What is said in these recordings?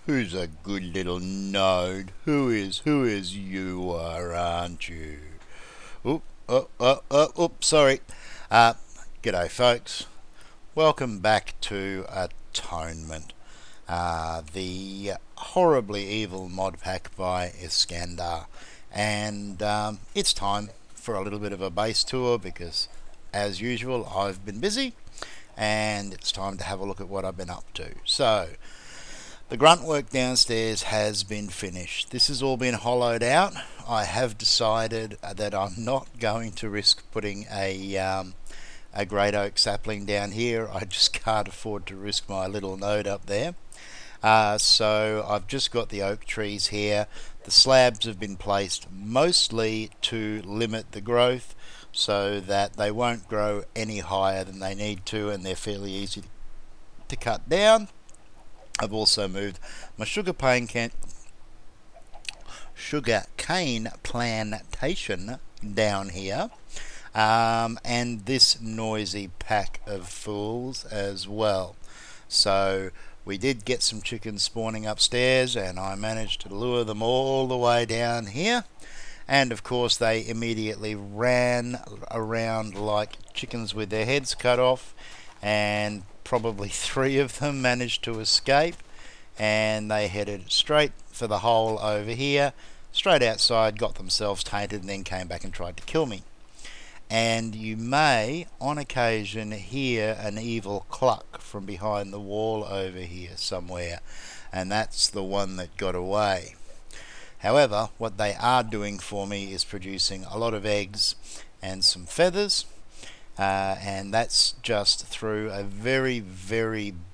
Who's a good little node? Who is you are, aren't you? Oops, sorry. G'day folks. Welcome back to Atonement. The horribly evil mod pack by Iskandar. And it's time for a little bit of a base tour because, as usual, I've been busy and it's time to have a look at what I've been up to. So, the grunt work downstairs has been finished. This has all been hollowed out. I have decided that I'm not going to risk putting a great oak sapling down here. I just can't afford to risk my little node up there. So I've just got the oak trees here. The slabs have been placed mostly to limit the growth so that they won't grow any higher than they need to, and they're fairly easy to cut down. I've also moved my sugar cane plantation down here, and this noisy pack of fools as well. So we did get some chickens spawning upstairs, and I managed to lure them all the way down here. And of course they immediately ran around like chickens with their heads cut off, and probably 3 of them managed to escape, and they headed straight for the hole over here, straight outside, got themselves tainted, and then came back and tried to kill me. And you may on occasion hear an evil cluck from behind the wall over here somewhere, and that's the one that got away. However, what they are doing for me is producing a lot of eggs and some feathers, and that's just through a very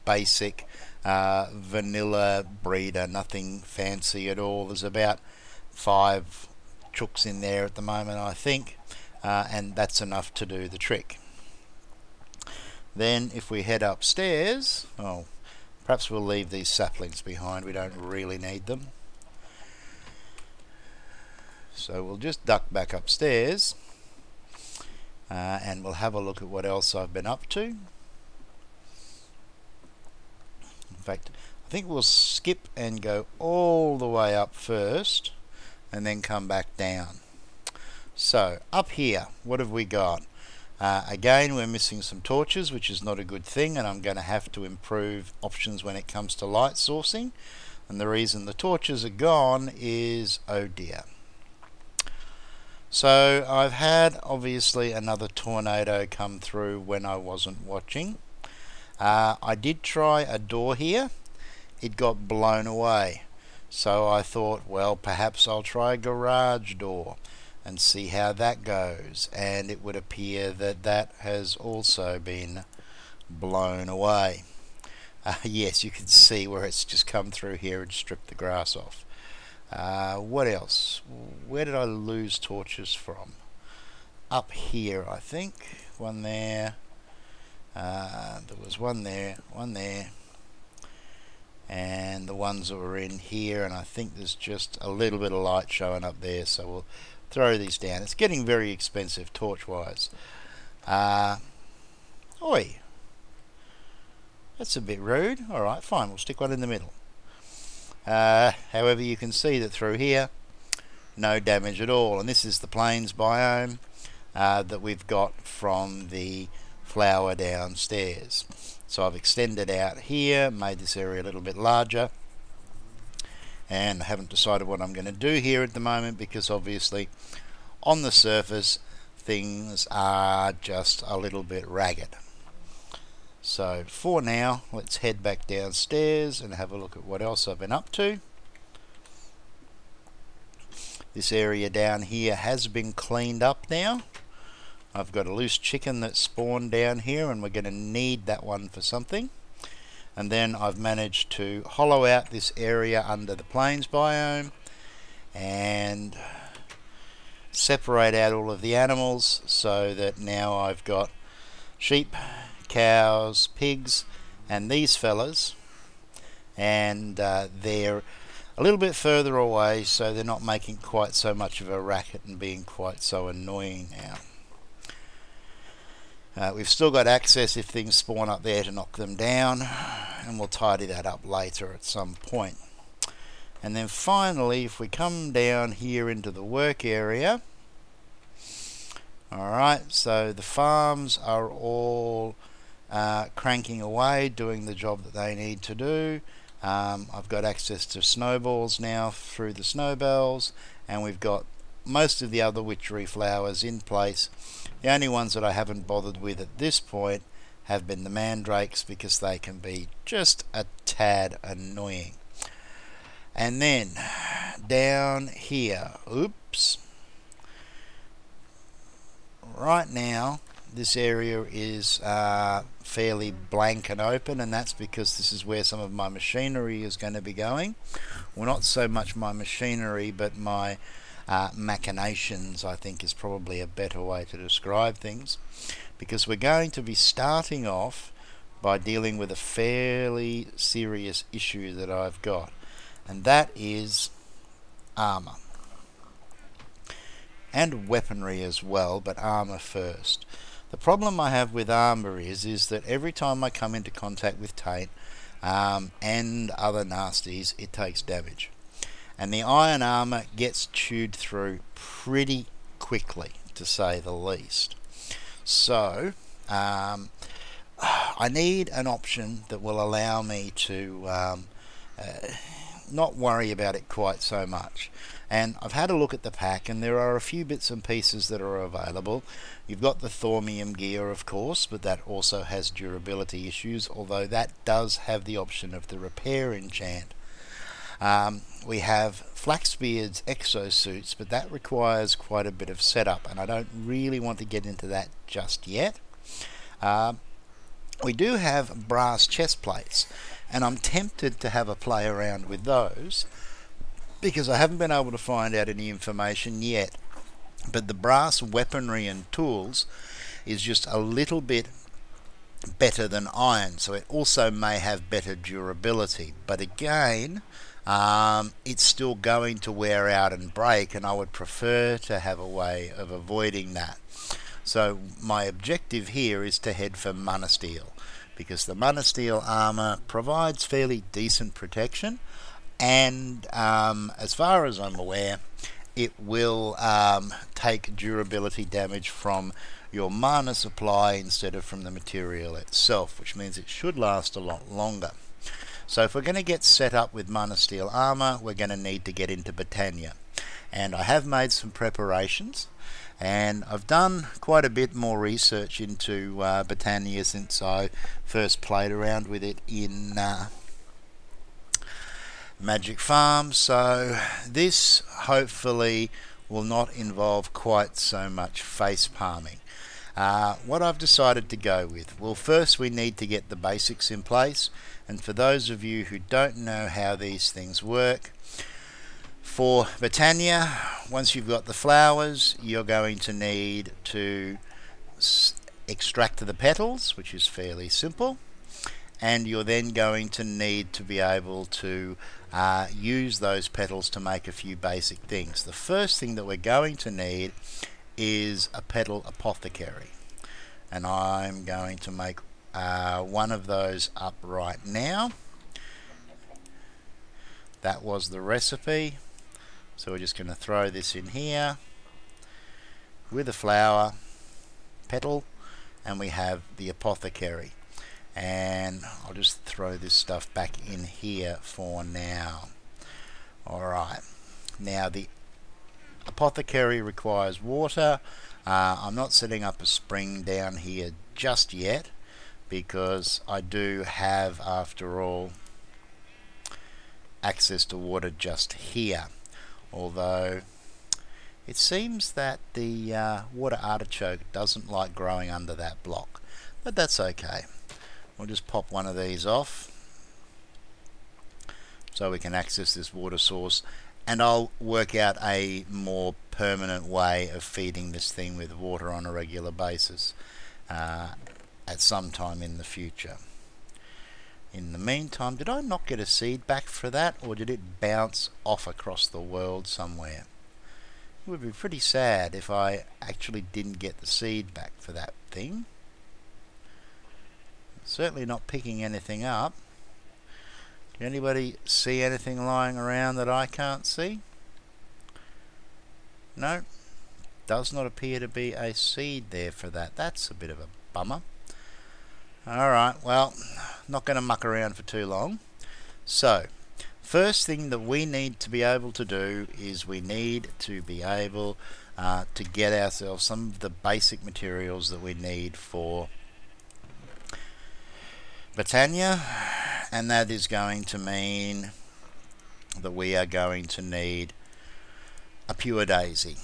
basic vanilla breeder, nothing fancy at all. There's about 5 chooks in there at the moment, I think, and that's enough to do the trick. Then if we head upstairs, perhaps we'll leave these saplings behind, we don't really need them. So we'll just duck back upstairs, and we'll have a look at what else I've been up to. In fact, I think we'll skip and go all the way up first and then come back down. So up here, what have we got? Again, we're missing some torches, which is not a good thing, and I'm going to have to improve options when it comes to light sourcing. And the reason the torches are gone is, oh dear. So I've had obviously another tornado come through when I wasn't watching. I did try a door here. It got blown away. So I thought, well, perhaps I'll try a garage door and see how that goes. And it would appear that that has also been blown away. Yes, you can see where it's just come through here and stripped the grass off. What else? Where did I lose torches from? Up here, I think. One there. There was one there, and the ones that were in here, and I think there's just a little bit of light showing up there, so we'll throw these down. It's getting very expensive torch wise. Oi, that's a bit rude. Alright, fine, we'll stick one in the middle. However, you can see that through here, no damage at all, and this is the plains biome that we've got from the flower downstairs. So I've extended out here, made this area a little bit larger, and I haven't decided what I'm going to do here at the moment because obviously on the surface things are just a little bit ragged. So for now, let's head back downstairs and have a look at what else I've been up to. This area down here has been cleaned up now. I've got a loose chicken that spawned down here, and we're going to need that one for something. And then I've managed to hollow out this area under the plains biome and separate out all of the animals so that now I've got sheep, cows, pigs, and these fellas, and they're a little bit further away, so they're not making quite so much of a racket and being quite so annoying now. We've still got access if things spawn up there to knock them down, and we'll tidy that up later at some point. And then finally, if we come down here into the work area, alright, so the farms are all cranking away, doing the job that they need to do. I've got access to snowballs now through the snowbells, and we've got most of the other witchery flowers in place. The only ones that I haven't bothered with at this point have been the mandrakes, because they can be just a tad annoying. And then down here, oops, right now this area is fairly blank and open, and that's because this is where some of my machinery is going to be going. Well, not so much my machinery, but my machinations, I think, is probably a better way to describe things, because we're going to be starting off by dealing with a fairly serious issue that I've got, and that is armor and weaponry as well, but armor first. The problem I have with armor is that every time I come into contact with taint and other nasties, it takes damage, and the iron armor gets chewed through pretty quickly, to say the least. So I need an option that will allow me to not worry about it quite so much. And I've had a look at the pack, and there are a few bits and pieces that are available. You've got the Thormium gear, of course, but that also has durability issues, although that does have the option of the repair enchant. We have Flaxbeard's exosuits, but that requires quite a bit of setup, and I don't really want to get into that just yet. We do have brass chest plates, and I'm tempted to have a play around with those, because I haven't been able to find out any information yet. But the brass weaponry and tools is just a little bit better than iron, so it also may have better durability, but again, it's still going to wear out and break, and I would prefer to have a way of avoiding that. So my objective here is to head for Monosteel, because the Monosteel armor provides fairly decent protection, and as far as I'm aware, it will take durability damage from your mana supply instead of from the material itself, which means it should last a lot longer. So if we're going to get set up with Monosteel armor, we're going to need to get into Betania, and I have made some preparations, and I've done quite a bit more research into Betania since I first played around with it in Magic Farm, so this hopefully will not involve quite so much face palming. What I've decided to go with, well, first we need to get the basics in place, and for those of you who don't know how these things work, for Betania, once you've got the flowers, you're going to need to extract the petals, which is fairly simple, and you're then going to need to be able to use those petals to make a few basic things. The first thing that we're going to need is a petal apothecary, and I'm going to make one of those up right now. That was the recipe, so we're just going to throw this in here with a flower petal, and we have the apothecary. And I'll just throw this stuff back in here for now. Alright, now the apothecary requires water. I'm not setting up a spring down here just yet, because I do have, after all, access to water just here, although it seems that the water artichoke doesn't like growing under that block, but that's okay. We'll just pop one of these off so we can access this water source, and I'll work out a more permanent way of feeding this thing with water on a regular basis at some time in the future. In the meantime, did I not get a seed back for that, or did it bounce off across the world somewhere? It would be pretty sad if I actually didn't get the seed back for that thing. Certainly not picking anything up. Can anybody see anything lying around that I can't see? No, does not appear to be a seed there for that. That's a bit of a bummer. Alright, well, not going to muck around for too long. So, first thing that we need to be able to do is we need to be able to get ourselves some of the basic materials that we need for Betania, and that is going to mean that we are going to need a pure daisy.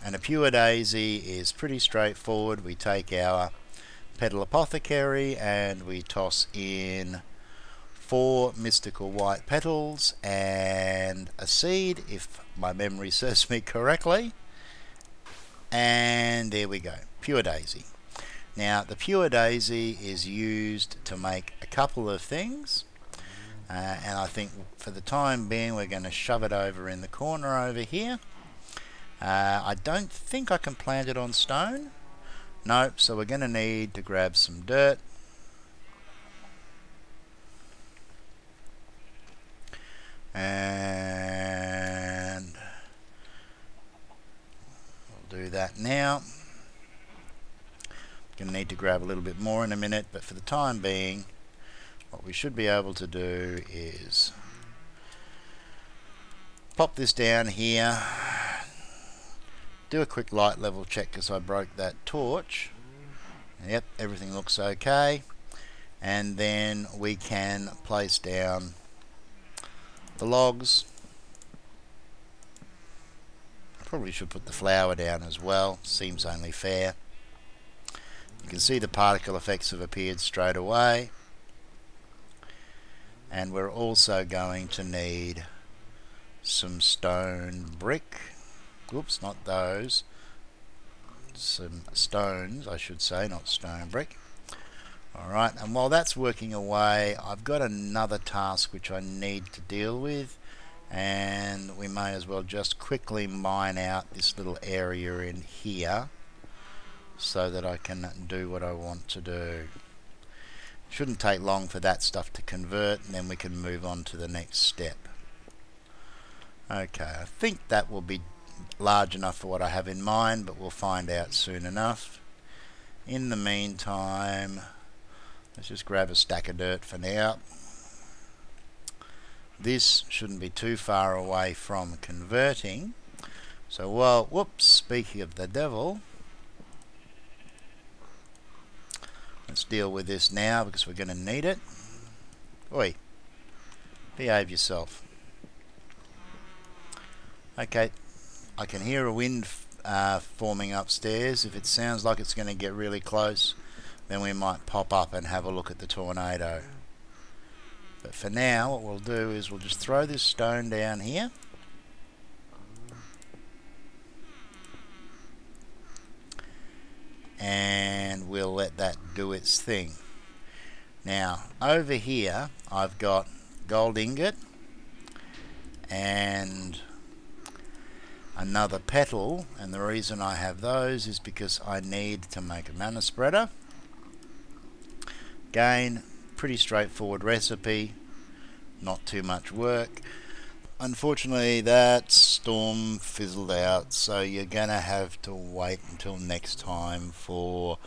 And a pure daisy is pretty straightforward. We take our petal apothecary and we toss in 4 mystical white petals and a seed, if my memory serves me correctly, and there we go, pure daisy. Now the pure daisy is used to make a couple of things, and I think for the time being we're going to shove it over in the corner over here. I don't think I can plant it on stone. Nope, so we're going to need to grab some dirt. And we'll do that now. Going to need to grab a little bit more in a minute, but for the time being, what we should be able to do is pop this down here. Do a quick light level check because I broke that torch. Yep, everything looks okay. And then we can place down the logs. Probably should put the flour down as well, seems only fair. You can see the particle effects have appeared straight away. And we're also going to need some stone brick. Oops, not those. Some stones, I should say, not stone brick. Alright, and while that's working away, I've got another task which I need to deal with, and we may as well just quickly mine out this little area in here so that I can do what I want to do. Shouldn't take long for that stuff to convert, and then we can move on to the next step. Okay, I think that will be large enough for what I have in mind, but we'll find out soon enough. In the meantime, let's just grab a stack of dirt for now. This shouldn't be too far away from converting. So while, whoops, speaking of the devil, let's deal with this now because we're going to need it. Oi, behave yourself. Okay, I can hear a wind forming upstairs. If it sounds like it's going to get really close, then we might pop up and have a look at the tornado. But for now, what we'll do is we'll just throw this stone down here. And we'll let that do its thing. Now, over here, I've got gold ingot and another petal, and the reason I have those is because I need to make a mana spreader. Again, pretty straightforward recipe, not too much work. Unfortunately, that storm fizzled out, so you're gonna have to wait until next time for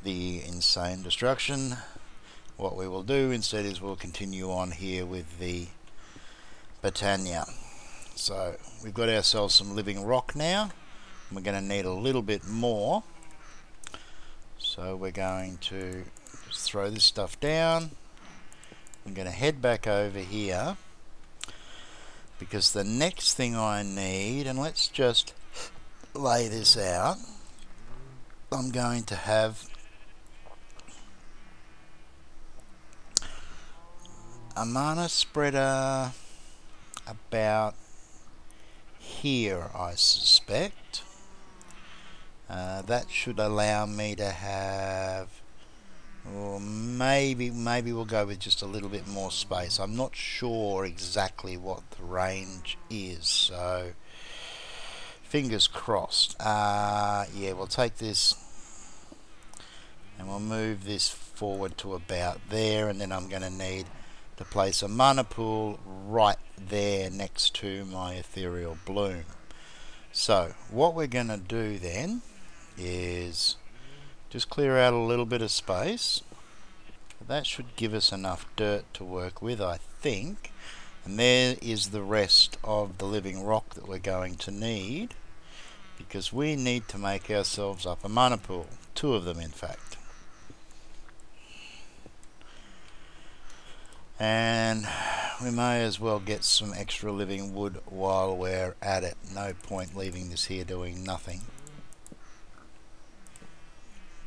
the insane destruction. What we will do instead is we'll continue on here with the Betania. So we've got ourselves some living rock now. We're going to need a little bit more. So we're going to just throw this stuff down. I'm going to head back over here because the next thing I need, and let's just lay this out, I'm going to have a mana spreader about here, I suspect. That should allow me to have, or maybe we'll go with just a little bit more space. I'm not sure exactly what the range is, so fingers crossed. Yeah, we'll take this and we'll move this forward to about there, and then I'm going to need to place a Manapool right there next to my ethereal bloom. So what we're going to do then is just clear out a little bit of space. That should give us enough dirt to work with, I think. And there is the rest of the living rock that we're going to need, because we need to make ourselves up a Manapool. 2 of them, in fact. And we may as well get some extra living wood while we're at it. No point leaving this here doing nothing.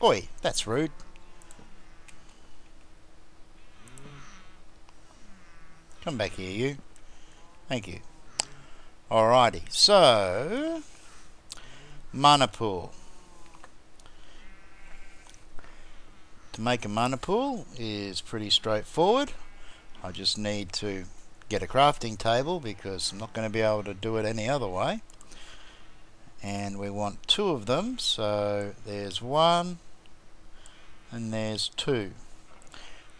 Oi, that's rude. Come back here, you. Thank you. Alrighty, so Manapool. To make a Manapool is pretty straightforward. I just need to get a crafting table because I'm not going to be able to do it any other way. And we want 2 of them, so there's 1 and there's 2.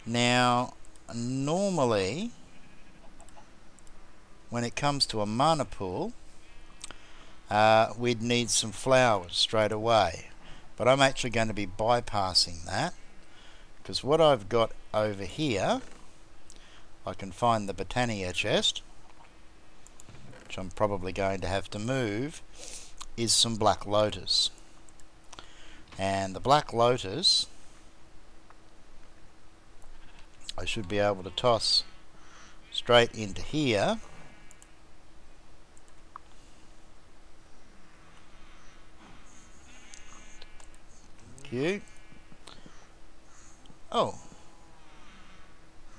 Now, normally, when it comes to a Manapool, we'd need some flowers straight away. But I'm actually going to be bypassing that, because what I've got over here, I can find the Betania chest, which I'm probably going to have to move, is some black lotus. And the black lotus I should be able to toss straight into here. Thank you. Oh.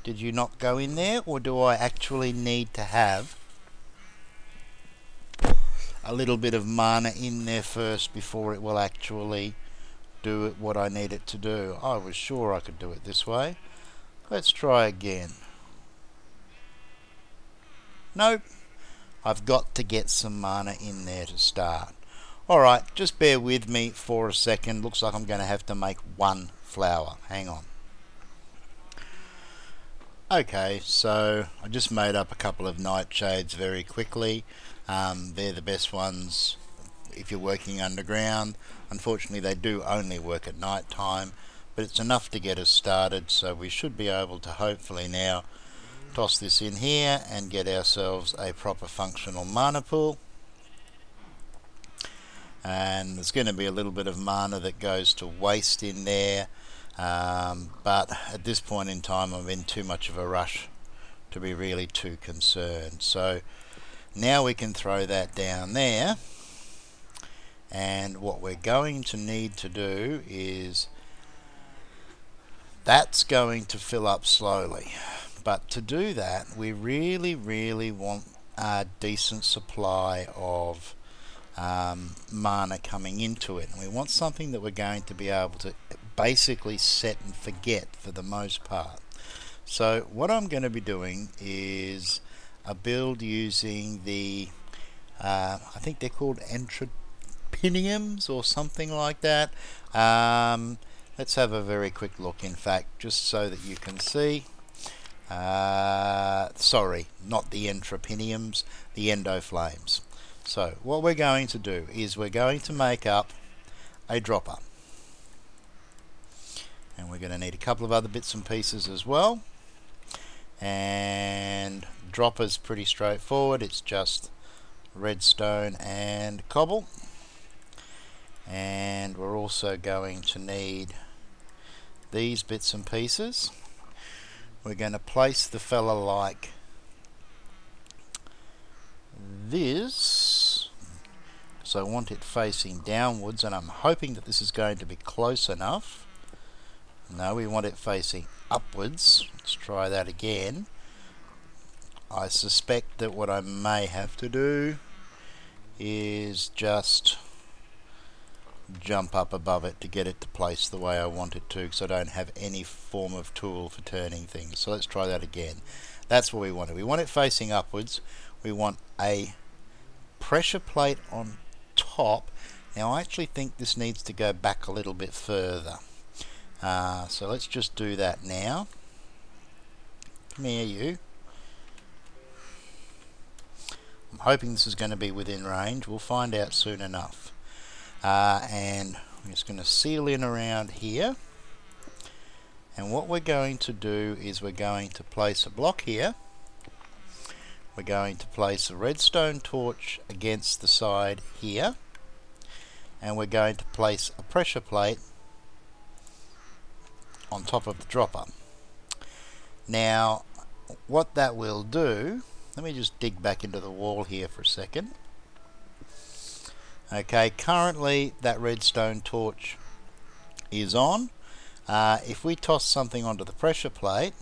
Did you not go in there, or do I actually need to have a little bit of mana in there first before it will actually do it what I need it to do? I was sure I could do it this way. Let's try again. Nope. I've got to get some mana in there to start. Alright, just bear with me for a second. Looks like I'm going to have to make 1 flower. Hang on. Okay, so I just made up a couple of Nightshades very quickly. They're the best ones if you're working underground. Unfortunately, they do only work at night time, but it's enough to get us started, so we should be able to hopefully now toss this in here and get ourselves a proper functional Manapool. And there's going to be a little bit of mana that goes to waste in there. But at this point in time I'm in too much of a rush to be really too concerned. So now we can throw that down there, and what we're going to need to do is, that's going to fill up slowly, but to do that we really want a decent supply of mana coming into it, and we want something that we're going to be able to basically set and forget for the most part. So what I'm going to be doing is a build using the I think they're called entropiniums or something like that. Let's have a very quick look, in fact, just so that you can see. Sorry, not the entropiniums, the Endoflames. So what we're going to do is we're going to make up a dropper, and we're going to need a couple of other bits and pieces as well. And dropper's pretty straightforward, it's just redstone and cobble. And we're also going to need these bits and pieces. We're going to place the fella like this, so I want it facing downwards, and I'm hoping that this is going to be close enough. No, we want it facing upwards. Let's try that again. I suspect that what I may have to do is just jump up above it to get it to place the way I want it to, because I don't have any form of tool for turning things. So let's try that again. That's what we want. We want it facing upwards. We want a pressure plate on top. Now I actually think this needs to go back a little bit further. So let's just do that now. Come here, you. I'm hoping this is going to be within range. We'll find out soon enough. And I'm just going to seal in around here. And what we're going to do is we're going to place a block here. We're going to place a redstone torch against the side here. And we're going to place a pressure plate on top of the dropper. Now, what that will do, let me just dig back into the wall here for a second. Okay, currently that redstone torch is on. If we toss something onto the pressure plate,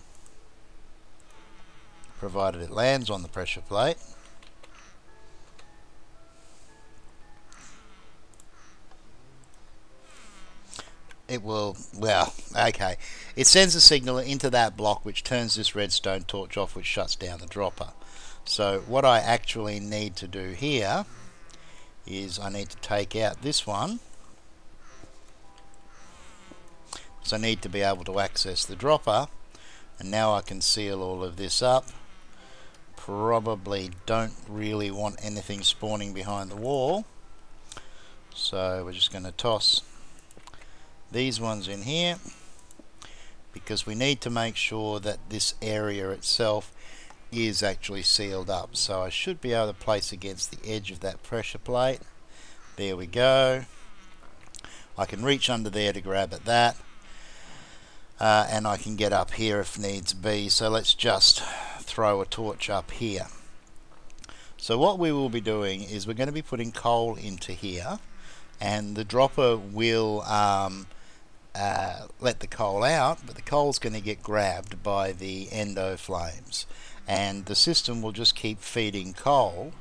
provided it lands on the pressure plate, it will, well, okay, it sends a signal into that block which turns this redstone torch off, which shuts down the dropper. So what I actually need to do here is I need to take out this one, so I need to be able to access the dropper, and now I can seal all of this up. Probably don't really want anything spawning behind the wall, so we're just going to toss these ones in here, because we need to make sure that this area itself is actually sealed up. So I should be able to place against the edge of that pressure plate. There we go. I can reach under there to grab at that, and I can get up here if needs be. So let's just throw a torch up here. So what we will be doing is we're going to be putting coal into here, and the dropper will let the coal out, but the coal's going to get grabbed by the Endoflames, and the system will just keep feeding coal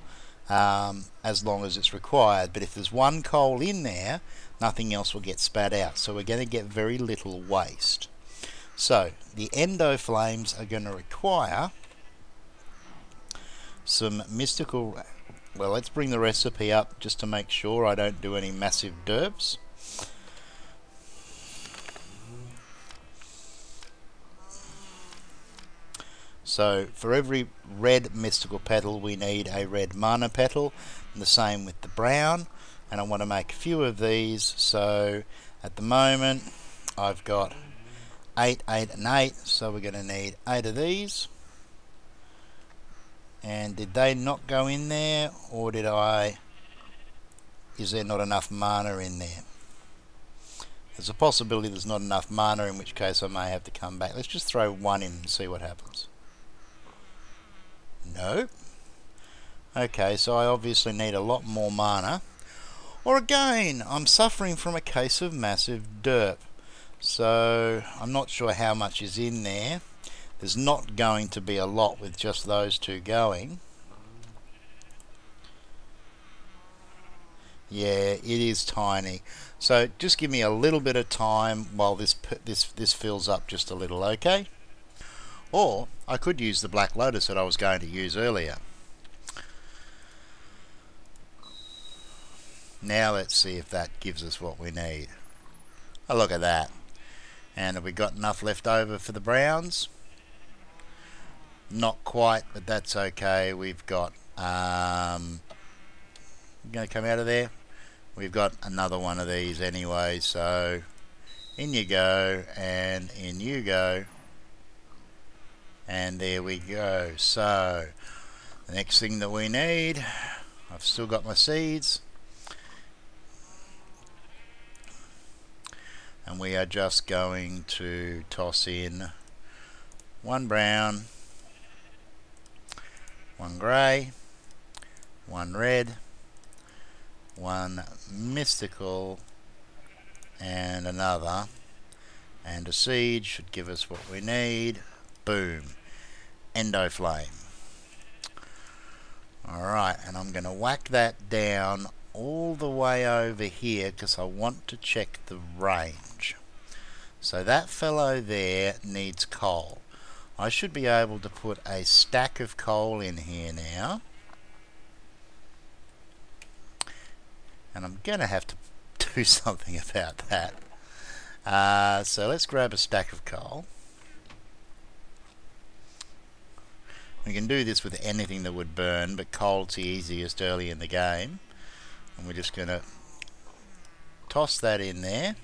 as long as it's required. But if there's one coal in there, nothing else will get spat out, so we're going to get very little waste. So the Endoflames are going to require some mystical, well, let's bring the recipe up just to make sure I don't do any massive derps. So for every red mystical petal we need a red mana petal, and the same with the brown, and I want to make a few of these. So at the moment I've got 8, 8 and 8, so we're going to need 8 of these. And did they not go in there, or did I, is there not enough mana in there? There's a possibility there's not enough mana, in which case I may have to come back. Let's just throw one in and see what happens. No. Okay, so I obviously need a lot more mana. Or again, I'm suffering from a case of massive derp. So I'm not sure how much is in there. There's not going to be a lot with just those two going. Yeah, it is tiny. So just give me a little bit of time while this fills up just a little, okay? Or I could use the Black Lotus that I was going to use earlier. Now let's see if that gives us what we need. Oh, look at that. And have we got enough left over for the browns? Not quite, but that's okay. We've got going to come out of there. We've got another one of these anyway, so in you go, and in you go, and there we go. So the next thing that we need, I've still got my seeds, and we are just going to toss in one brown, one grey, one red, one mystical, and another, and a seed should give us what we need. Boom, Endoflame. Alright, and I'm going to whack that down all the way over here because I want to check the range. So that fellow there needs coal. I should be able to put a stack of coal in here now, and I'm going to have to do something about that. So let's grab a stack of coal, We can do this with anything that would burn, but coal's the easiest early in the game. And we're just going to toss that in there.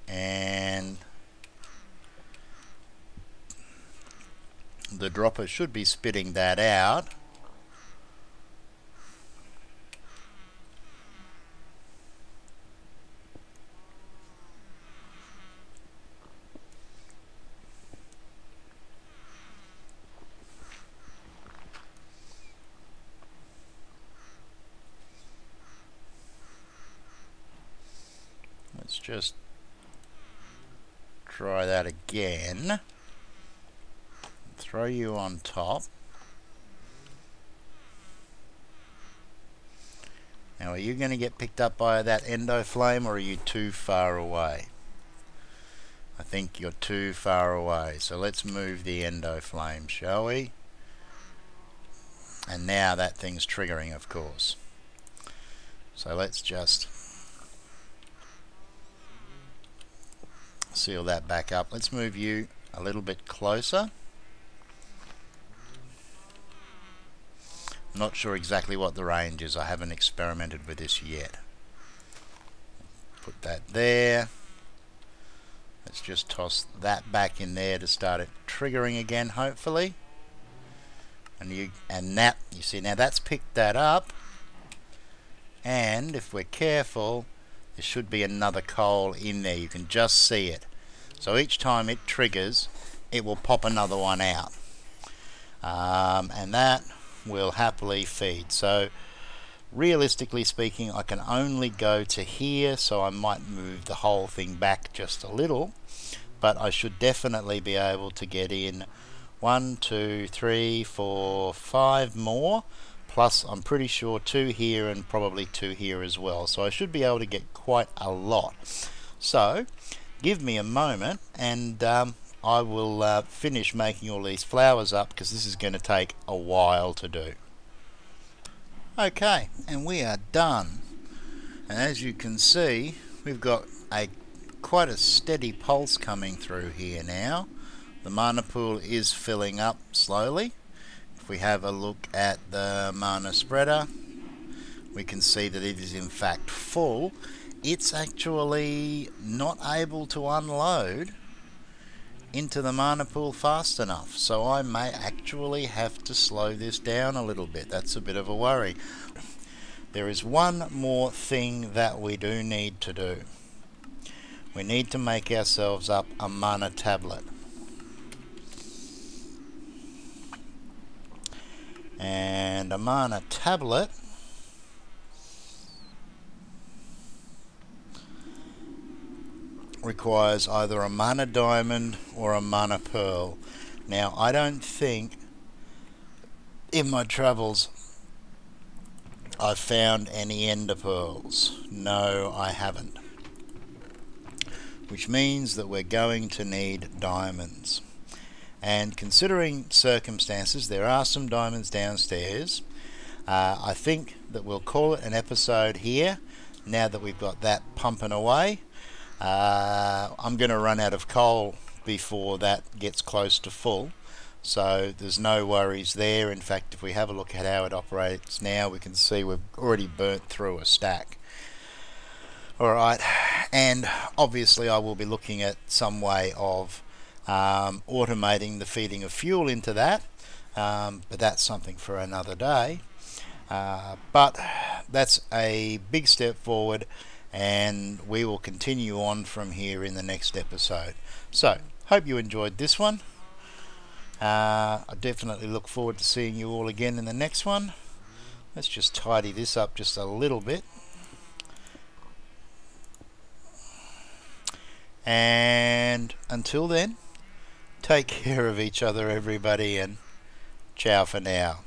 And the dropper should be spitting that out. Let's just try that again. Throw you on top. Now, are you going to get picked up by that Endoflame, or are you too far away? I think you're too far away. So let's move the Endoflame, shall we? And now that thing's triggering, of course. So let's just seal that back up. Let's move you a little bit closer. I'm not sure exactly what the range is. I haven't experimented with this yet. Put that there. Let's just toss that back in there to start it triggering again, hopefully. And that, you see, now that's picked that up. And if we're careful, there should be another coal in there. You can just see it. So each time it triggers, it will pop another one out. And that will happily feed. So realistically speaking, I can only go to here, so I might move the whole thing back just a little, but I should definitely be able to get in 1, 2, 3, 4, 5 more, plus I'm pretty sure 2 here and probably 2 here as well. So I should be able to get quite a lot. So give me a moment and I will finish making all these flowers up, because this is going to take a while to do. Okay, and we are done. And as you can see, we've got quite a steady pulse coming through here now. The Manapool is filling up slowly. If we have a look at the mana spreader, we can see that it is in fact full. It's actually not able to unload into the Manapool fast enough, so I may actually have to slow this down a little bit. That's a bit of a worry. There is one more thing that we do need to do. We need to make ourselves up a mana tablet. And a mana tablet requires either a mana diamond or a mana pearl. Now, I don't think in my travels I've found any ender pearls. No, I haven't. Which means that we're going to need diamonds. And considering circumstances, there are some diamonds downstairs. I think that we'll call it an episode here, now that we've got that pumping away. I'm going to run out of coal before that gets close to full, so there's no worries there. In fact, if we have a look at how it operates now, we can see we've already burnt through a stack. Alright, and obviously I will be looking at some way of automating the feeding of fuel into that, but that's something for another day. But that's a big step forward, and we will continue on from here in the next episode. So, hope you enjoyed this one. I definitely look forward to seeing you all again in the next one. Let's just tidy this up just a little bit. And until then, take care of each other, everybody, and ciao for now.